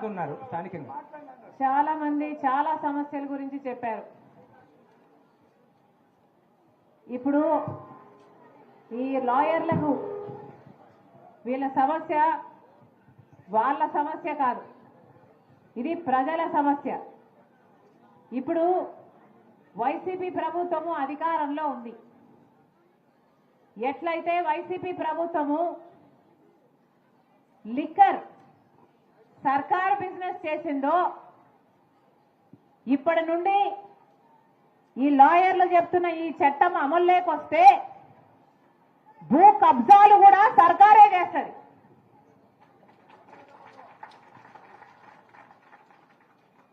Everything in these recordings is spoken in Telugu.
ఉన్నారు స్థానికంగా చాలా మంది చాలా సమస్యల గురించి చెప్పారు. ఇప్పుడు ఈ లాయర్లకు వీళ్ళ సమస్య వాళ్ళ సమస్య కాదు, ఇది ప్రజల సమస్య. ఇప్పుడు వైసీపీ ప్రభుత్వము అధికారంలో ఉంది. ఎట్లయితే వైసీపీ ప్రభుత్వము లిక్కర్ సర్కారు బిజినెస్ చేసిందో ఇప్పటి నుండి ఈ లాయర్లు చెప్తున్న ఈ చట్టం అమల్లోకి వస్తే భూ కబ్జాలు కూడా సర్కారే చేస్తుంది.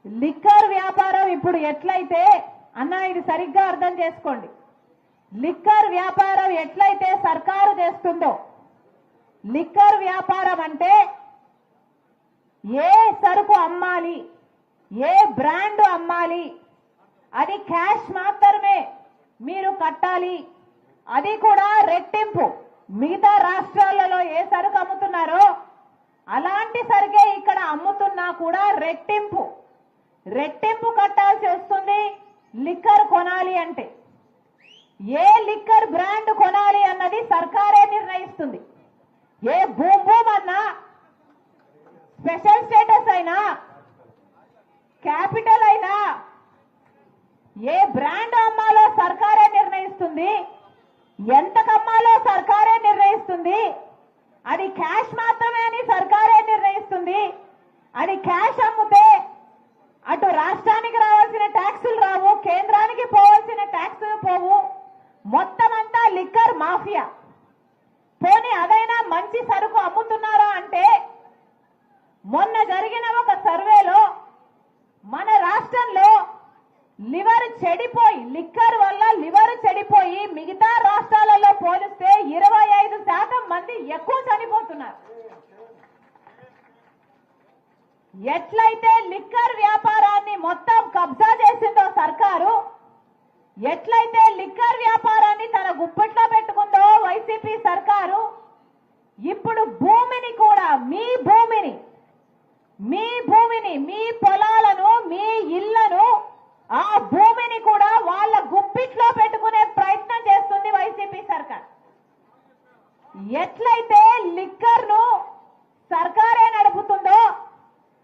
లిక్కర్ వ్యాపారం ఇప్పుడు ఎట్లయితే అన్నా ఇది సరిగ్గా అర్థం చేసుకోండి, లిక్కర్ వ్యాపారం ఎట్లయితే సర్కారు చేస్తుందో, లిక్కర్ వ్యాపారం అంటే ఏ సరుకు అమ్మాలి, ఏ బ్రాండ్ అమ్మాలి, అది క్యాష్ మాత్రమే మీరు కట్టాలి, అది కూడా రెట్టింపు. మిగతా రాష్ట్రాలలో ఏ సరుకు అమ్ముతున్నారో అలాంటి సరుకే ఇక్కడ అమ్ముతున్నా కూడా రెట్టింపు కట్టాల్సి వస్తుంది. లిక్కర్ కొనాలి అంటే ఏ లిక్కర్ బ్రాండ్ కొనాలి అన్నది సర్కారే నిర్ణయిస్తుంది. ఏ భూమ్ అన్నా, స్పెషల్ స్టేటస్ అయినా, క్యాపిటల్ అయినా, ఏ బ్రాండ్ అమ్మాలో సర్కారే నిర్ణయిస్తుంది, ఎంత కమ్మాలో సర్కారే నిర్ణయిస్తుంది. అది క్యాష్ మాత్రమే అని సర్కారే నిర్ణయిస్తుంది. అది క్యాష్ అమ్మితే అటు రాష్ట్రానికి రావాల్సిన ట్యాక్సులు రావు, కేంద్రానికి పోవాల్సిన ట్యాక్సులు పోవు, మొత్తం అంతా లిక్కర్ మాఫియా. పోనీ అదైనా మంచి సరుకు అమ్ముతున్నారా అంటే మొన్న జరిగిన ఒక సర్వేలో మన రాష్ట్రంలో లివర్ చెడిపోయి, లిక్కర్ వల్ల లివర్ చెడిపోయి మిగతా రాష్ట్రాలలో పోలిస్తే 25% మంది ఎక్కువ చనిపోతున్నారు. ఎట్లయితే లిక్కర్ వ్యాపారాన్ని మొత్తం కబ్జా చేసిందో సర్కారు, ఎట్లయితే లిక్కర్ వ్యాపారాన్ని తన గుప్పెట్లో పెట్టుకుందో వైసీపీ సర్కారు, ఇప్పుడు భూమిని కూడా, మీ భూమిని, మీ పొలాలను, మీ ఇళ్లను, ఆ భూమిని కూడా వాళ్ళ గుప్పిట్లో పెట్టుకునే ప్రయత్నం చేస్తుంది వైసీపీ సర్కార్. ఎట్లయితే లిక్కర్ ను సర్కారే నడుపుతుందో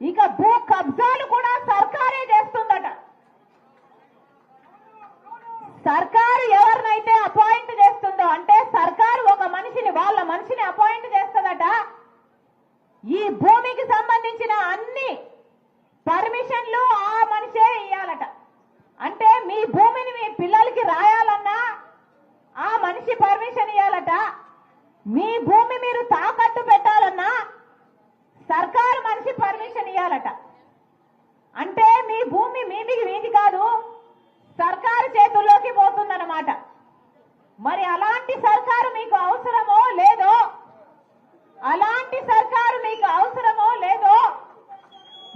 ఇక భూ కబ్జాలు కూడా సర్కారే చేస్తుందట. సర్కారు ఎవరినైతే అపాయింట్ చేస్తుందో, అంటే సర్కారు ఒక మనిషిని, వాళ్ళ మనిషిని అపాయింట్ చేస్తుందట. ఈ భూమికి సంబంధించిన అన్ని పర్మిషన్లు ఆ మనిషే ఇయ్యాలట. అంటే మీ భూమిని మీ పిల్లలకి రాయాలన్నా ఆ మనిషి పర్మిషన్ ఇయ్యాలట. మీ భూమి మీరు తాకట్టు పెట్టాలన్నా సర్కారు మనిషి పర్మిషన్ ఇయ్యాలట. అంటే మీ భూమి మీది కాదు, సర్కారు చేతుల్లోకి పోతుందన్నమాట. మరి అలాంటి సర్కారు మీకు అవసరమో లేదో, అలాంటి సర్కారు మీకు అవసరమో లేదో,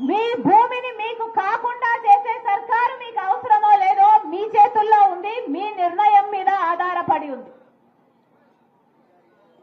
మీ భూమిని మీకు కాకుండా చేసే సర్కారు మీకు అవసరమో లేదో మీ చేతుల్లో ఉంది, మీ నిర్ణయం మీద ఆధారపడి ఉంది.